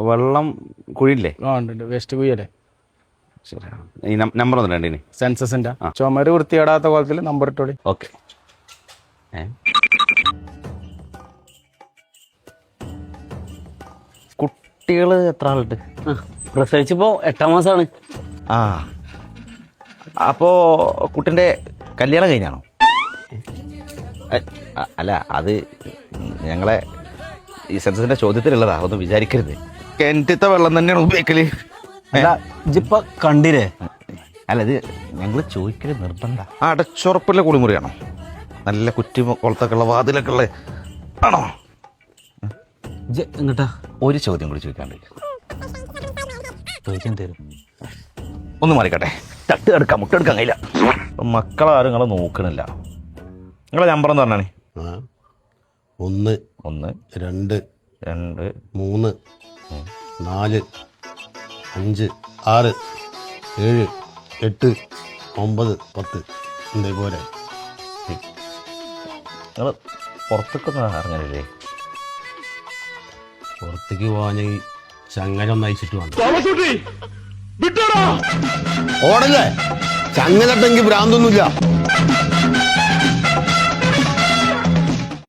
വെള്ളം കുഴിയില്ലേ? ആ ഉണ്ട്, വേസ്റ്റ് കുഴിയല്ലേ. ശരി, ഈ നമ്പർ ഒന്നും വേണ്ട ഇനി. സെൻസസിന്റെ ചുമര് വൃത്തിയേടാത്ത കോലത്തിൽ നമ്പർ ഇട്ടോളി. ഓക്കെ. കുട്ടികൾ എത്ര ആളുണ്ട്? പ്രസവിച്ചിപ്പോ 8ാം മാസമാണ്. ആ, അപ്പോ കുട്ടിന്റെ കല്യാണം കഴിഞ്ഞാണോ? അല്ല, അത് ഞങ്ങളെ ഈ സെൻസസിന്റെ ചോദ്യത്തിലുള്ളതാ, ഒന്നും വിചാരിക്കരുത്. കിണറ്റത്തെ വെള്ളം തന്നെയാണ് ഉപയോഗിക്കല്. അല്ല ഇജിപ്പ കണ്ടില്ലേ? അല്ല, ഇത് ഞങ്ങൾ ചോദിക്കല് നിർബന്ധ. അടച്ചുറപ്പുള്ള കുളിമുറിയാണോ? നല്ല കുറ്റി കുളത്തൊക്കെ ഉള്ള വാതിലൊക്കെ ഉള്ള ആണോ? എങ്ങട്ടാ? ഒരു ചോദ്യം കൂടി ചോദിക്കാണ്ട്. ചോദിക്കാൻ തരും. ഒന്ന് മാറിക്കട്ടെ, മുട്ടെടുക്കാൻ കഴിയില്ല. മക്കളാരും നിങ്ങളെ നോക്കണില്ല. നിങ്ങളെ നമ്പർ എന്ന് പറഞ്ഞാണേ. 1 2 3 4 5 6 7 8 9 10 ഇതേപോലെ. നിങ്ങൾ പുറത്തേക്കൊന്നും ഇറങ്ങലില്ലേ? പുറത്തേക്ക് പോകാനെങ്കിൽ ചങ്ങല ഒന്ന് അയച്ചിട്ട് വേണം. ഓടല്ലേ, ചങ്ങലട്ടെങ്കിൽ ഭ്രാന്തൊന്നുമില്ല.